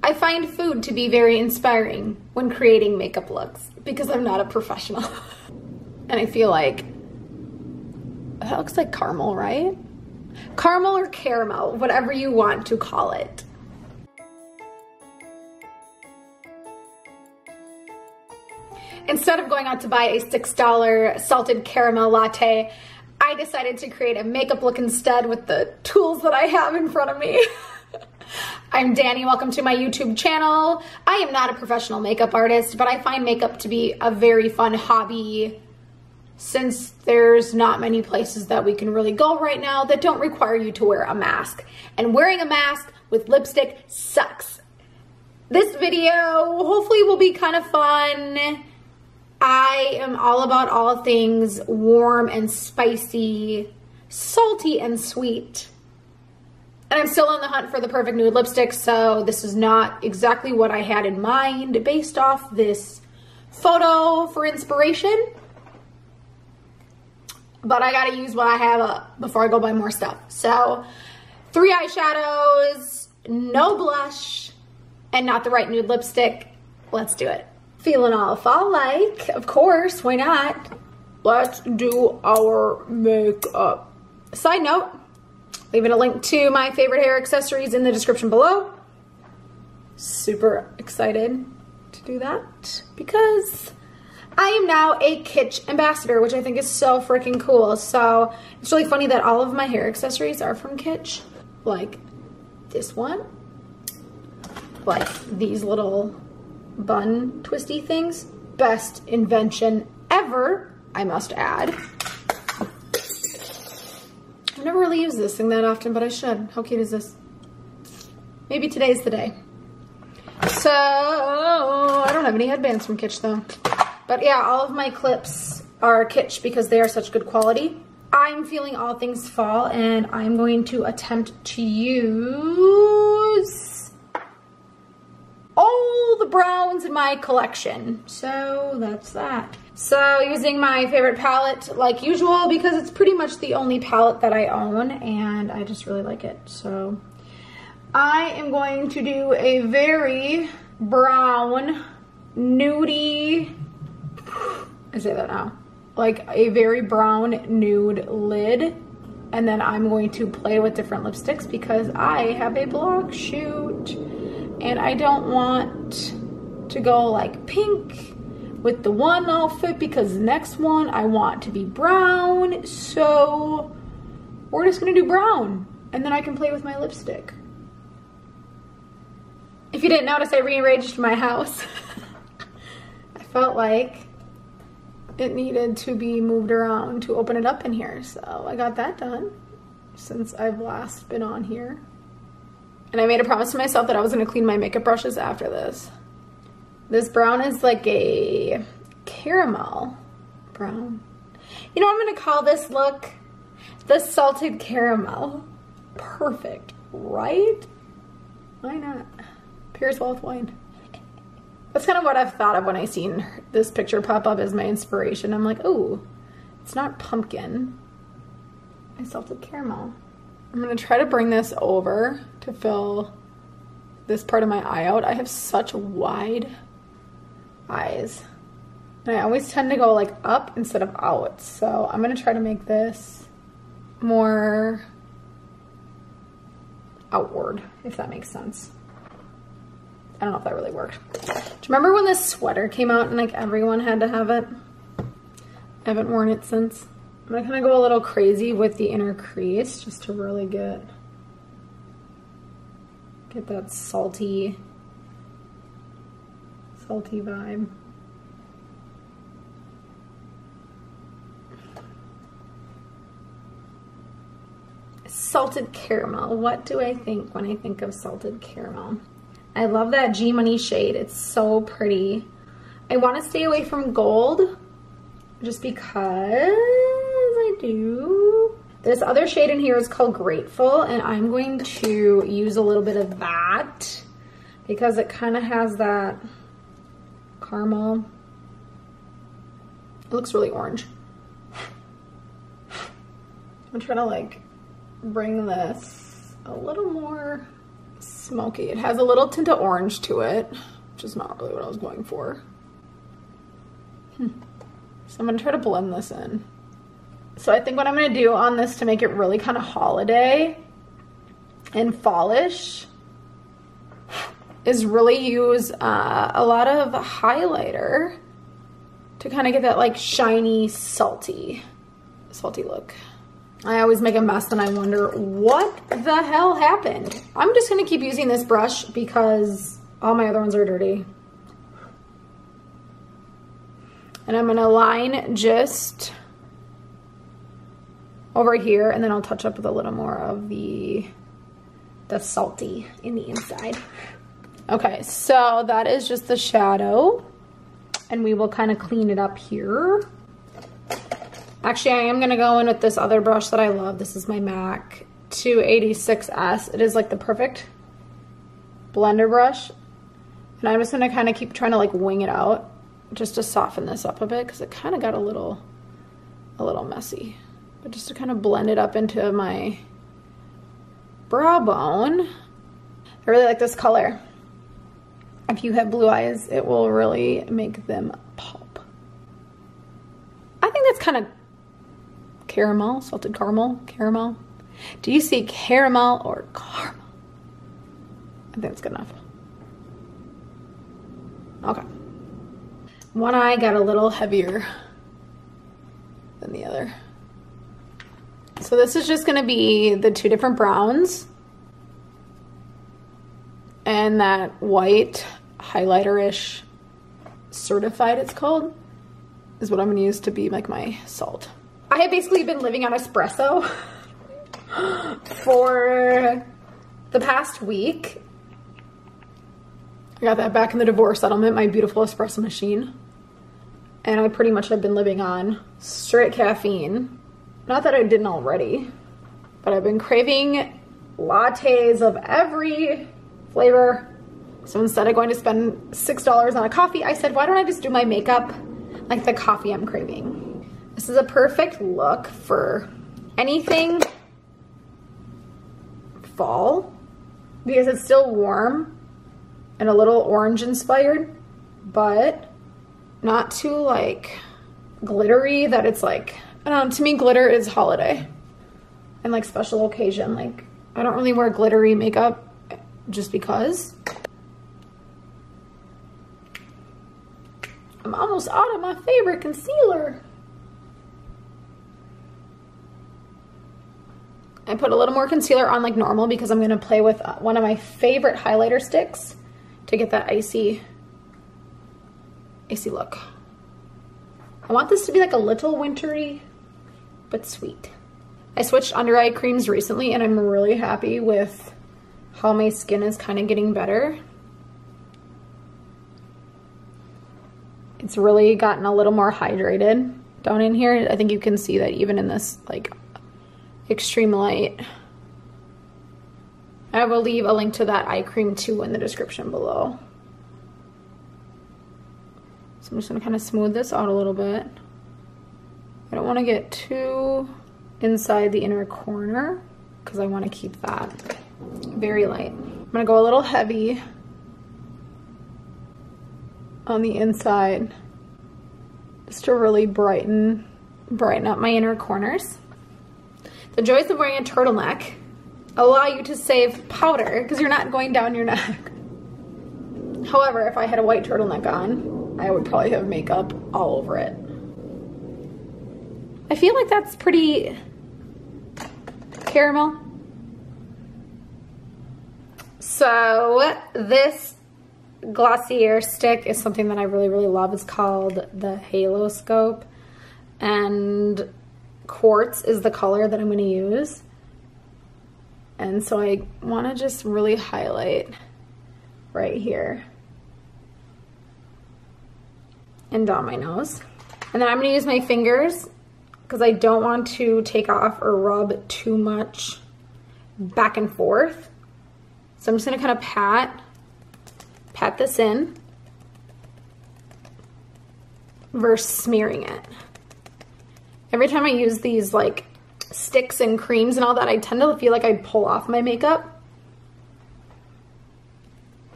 I find food to be very inspiring when creating makeup looks because I'm not a professional. And I feel like that looks like caramel, right? Caramel or caramel, whatever you want to call it. Instead of going out to buy a $6 salted caramel latte, I decided to create a makeup look instead with the tools that I have in front of me. I'm Dani, welcome to my YouTube channel. I am not a professional makeup artist, but I find makeup to be a very fun hobby since there's not many places that we can really go right now that don't require you to wear a mask. And wearing a mask with lipstick sucks. This video hopefully will be kind of fun. I am all about all things warm and spicy, salty and sweet. And I'm still on the hunt for the perfect nude lipstick, so this is not exactly what I had in mind based off this photo for inspiration. But I gotta use what I have up before I go buy more stuff. So 3 eyeshadows, no blush, and not the right nude lipstick. Let's do it. Feeling all fall-like, of course, why not? Let's do our makeup. Side note, leaving a link to my favorite hair accessories in the description below. Super excited to do that because I am now a kitsch ambassador, which I think is so freaking cool. So it's really funny that all of my hair accessories are from Kitsch. Like this one, like these little bun twisty things. Best invention ever, I must add. I've never really used this thing that often, but I should. How cute is this? Maybe today's the day. So, I don't have any headbands from Kitsch though. But yeah, all of my clips are Kitsch because they are such good quality. I'm feeling all things fall and I'm going to attempt to use all the browns in my collection. So that's that. So using my favorite palette like usual because it's pretty much the only palette that I own and I just really like it. So I am going to do a very brown, nudie, I say that now, like a very brown nude lid. And then I'm going to play with different lipsticks because I have a blog shoot and I don't want to go like pink with the one outfit because the next one I want to be brown. So we're just gonna do brown and then I can play with my lipstick. If you didn't notice, I rearranged my house. I felt like it needed to be moved around to open it up in here. So I got that done since I've last been on here. And I made a promise to myself that I was gonna clean my makeup brushes after this. This brown is like a caramel brown. You know what I'm gonna call this look? The salted caramel. Perfect, right? Why not? Pairs well with wine. That's kind of what I've thought of when I seen this picture pop up as my inspiration. I'm like, oh, it's not pumpkin. It's salted caramel. I'm gonna try to bring this over to fill this part of my eye out. I have such wide eyes. And I always tend to go like up instead of out. So I'm gonna try to make this more outward, if that makes sense. I don't know if that really worked. Do you remember when this sweater came out and like everyone had to have it? I haven't worn it since. I'm gonna kind of go a little crazy with the inner crease just to really get that salty vibe. Salted caramel. What do I think when I think of salted caramel? I love that G Money shade. It's so pretty. I want to stay away from gold just because I do. This other shade in here is called Grateful, and I'm going to use a little bit of that because it kind of has that caramel. It looks really orange. I'm trying to like bring this a little more smoky. It has a little tint of orange to it, which is not really what I was going for. So I'm gonna try to blend this in. So I think what I'm gonna do on this to make it really kind of holiday and fallish is really use a lot of highlighter to kind of get that like shiny, salty look. I always make a mess and I wonder what the hell happened. I'm just gonna keep using this brush because all my other ones are dirty. And I'm gonna line just over here, and then I'll touch up with a little more of the salty in the inside. Okay, so that is just the shadow, and we will kind of clean it up here. Actually, I am gonna go in with this other brush that I love. This is my MAC 286S. It is like the perfect blender brush. And I'm just gonna kind of keep trying to like wing it out just to soften this up a bit because it kind of got a little messy. But just to kind of blend it up into my brow bone. I really like this color. If you have blue eyes, it will really make them pop. I think that's kind of caramel, salted caramel. Do you see caramel or caramel? I think that's good enough. Okay. One eye got a little heavier than the other. So this is just gonna be the two different browns and that white highlighter-ish certified, it's called, is what I'm gonna use to be like my salt. I have basically been living on espresso for the past week. I got that back in the divorce settlement, my beautiful espresso machine. And I pretty much have been living on straight caffeine. Not that I didn't already, but I've been craving lattes of every flavor. So instead of going to spend $6 on a coffee, I said, why don't I just do my makeup like the coffee I'm craving? This is a perfect look for anything fall because it's still warm and a little orange inspired, but not too like glittery that it's like, I don't know, to me glitter is holiday and like special occasion. Like I don't really wear glittery makeup just because. I'm almost out of my favorite concealer. I put a little more concealer on like normal because I'm gonna play with one of my favorite highlighter sticks to get that icy look. I want this to be like a little wintry, but sweet. I switched under eye creams recently and I'm really happy with how my skin is kind of getting better. It's really gotten a little more hydrated down in here. I think you can see that even in this like extreme light. I will leave a link to that eye cream too in the description below. So I'm just gonna kind of smooth this out a little bit. I don't want to get too inside the inner corner because I want to keep that very light. I'm gonna go a little heavy on the inside just to really brighten up my inner corners. The joys of wearing a turtleneck allow you to save powder because you're not going down your neck. However, if I had a white turtleneck on, I would probably have makeup all over it. I feel like that's pretty caramel. So this Glossier stick is something that I really, really love. It's called the Halo Scope, and quartz is the color that I'm going to use. And so I want to just really highlight right here and down my nose. And then I'm going to use my fingers because I don't want to take off or rub too much back and forth. So I'm just going to kind of pat this in versus smearing it. Every time I use these like sticks and creams and all that, I tend to feel like I pull off my makeup.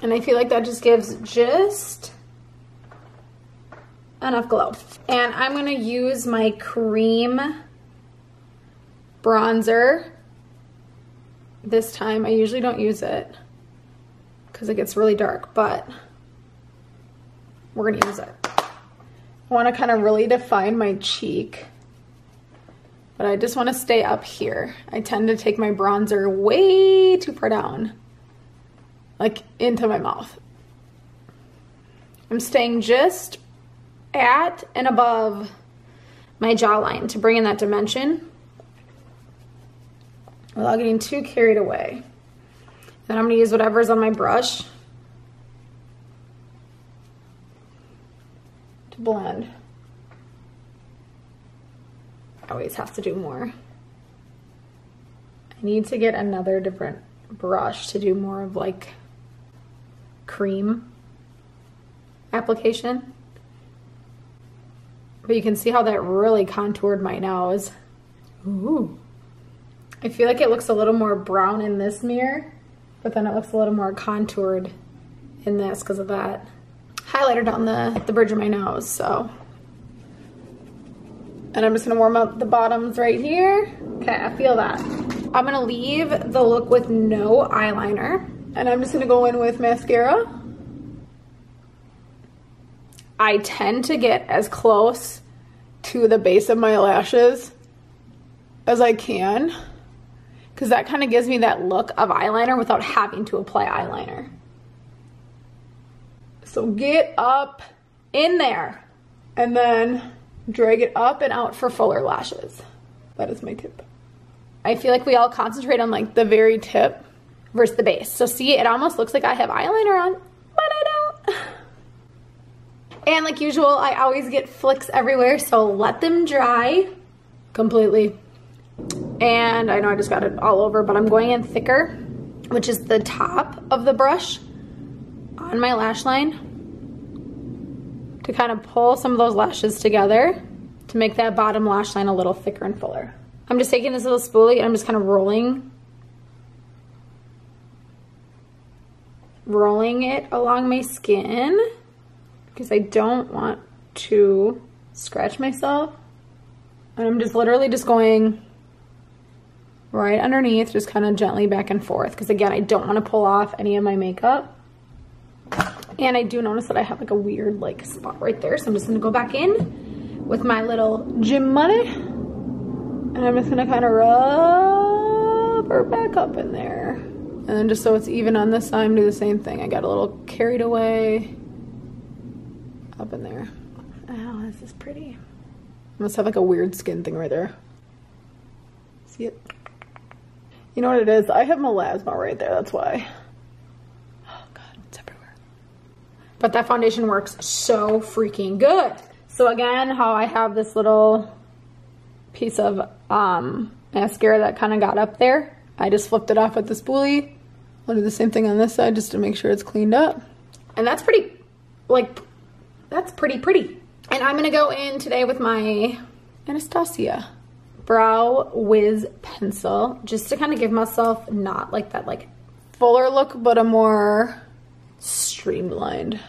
And I feel like that just gives just enough glow. And I'm gonna use my cream bronzer this time. I usually don't use it because it gets really dark, but we're gonna use it. I wanna kind of really define my cheek, but I just wanna stay up here. I tend to take my bronzer way too far down, like into my mouth. I'm staying just at and above my jawline to bring in that dimension without getting too carried away. Then I'm gonna use whatever's on my brush to blend. I always have to do more. I need to get another different brush to do more of like cream application. But you can see how that really contoured my nose. Ooh. I feel like it looks a little more brown in this mirror, but then it looks a little more contoured in this because of that highlighter down the bridge of my nose, so. And I'm just gonna warm up the bottoms right here. Okay, I feel that. I'm gonna leave the look with no eyeliner, and I'm just gonna go in with mascara. I tend to get as close to the base of my lashes as I can, because that kind of gives me that look of eyeliner without having to apply eyeliner. So get up in there and then drag it up and out for fuller lashes. That is my tip. I feel like we all concentrate on like the very tip versus the base. So see, it almost looks like I have eyeliner on, but I don't. And like usual, I always get flicks everywhere, so let them dry completely. And I know I just got it all over, but I'm going in thicker, which is the top of the brush on my lash line to kind of pull some of those lashes together to make that bottom lash line a little thicker and fuller. I'm just taking this little spoolie and I'm just kind of rolling it along my skin because I don't want to scratch myself. And I'm just literally just going right underneath, just kind of gently back and forth, because again, I don't want to pull off any of my makeup. And I do notice that I have like a weird like spot right there, so I'm just gonna go back in with my little gym money, and I'm just gonna kind of rub her back up in there. And then just so it's even on this side, do the same thing. I got a little carried away up in there. Oh, this is pretty. I must have like a weird skin thing right there. See it? You know what it is? I have melasma right there, that's why. Oh God, it's everywhere. But that foundation works so freaking good. So again, how I have this little piece of mascara that kind of got up there, I just flipped it off with the spoolie. I'll do the same thing on this side just to make sure it's cleaned up. And that's pretty, like, that's pretty. And I'm gonna go in today with my Anastasia Brow Wiz pencil, just to kind of give myself not like that like fuller look, but a more streamlined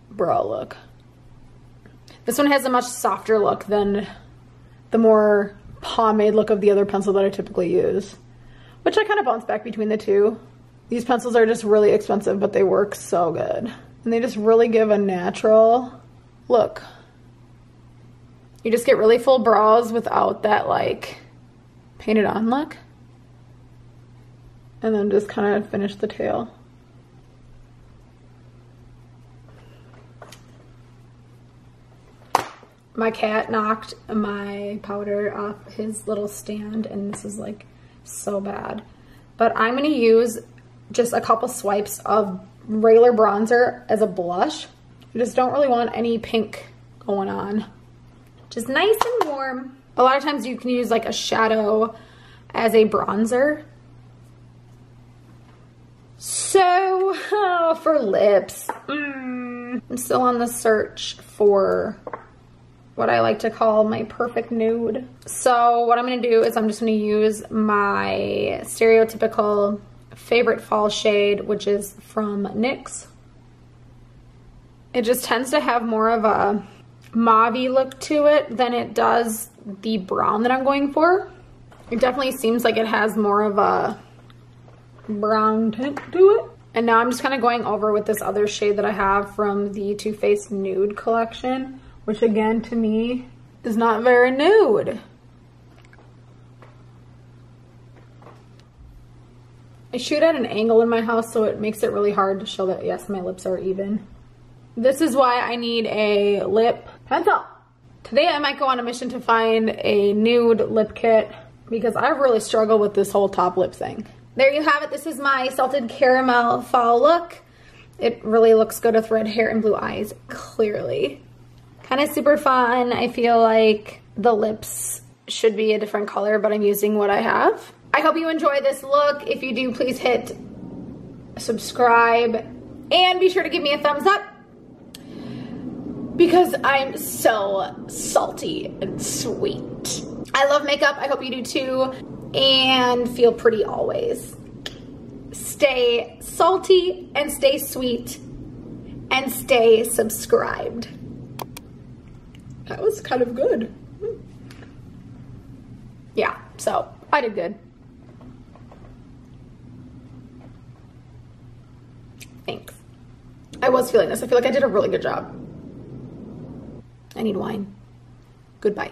brow look. This one has a much softer look than the more pomade look of the other pencil that I typically use, which I kind of bounce back between the two. These pencils are just really expensive, but they work so good. And they just really give a natural look. You just get really full brows without that like painted on look. And then just kind of finish the tail. My cat knocked my powder off his little stand, and this is like so bad. But I'm gonna use just a couple swipes of regular bronzer as a blush. I just don't really want any pink going on. Just nice and warm. A lot of times you can use like a shadow as a bronzer. So, for lips, I'm still on the search for what I like to call my perfect nude. So what I'm gonna do is I'm just gonna use my stereotypical favorite fall shade, which is from NYX. It just tends to have more of a mauve-y look to it than it does the brown that I'm going for. It definitely seems like it has more of a brown tint to it. And now I'm just kind of going over with this other shade that I have from the Too Faced Nude collection, which again, to me, is not very nude. I shoot at an angle in my house, so it makes it really hard to show that, yes, my lips are even. This is why I need a lip pencil. Today I might go on a mission to find a nude lip kit because I really struggle with this whole top lip thing. There you have it. This is my salted caramel fall look. It really looks good with red hair and blue eyes, clearly. Kind of super fun. I feel like the lips should be a different color, but I'm using what I have. I hope you enjoy this look. If you do, please hit subscribe and be sure to give me a thumbs up because I'm so salty and sweet. I love makeup. I hope you do too. And feel pretty always. Stay salty and stay sweet and stay subscribed. That was kind of good. Yeah, so I did good. Thanks. I was feeling this. I feel like I did a really good job. I need wine. Goodbye.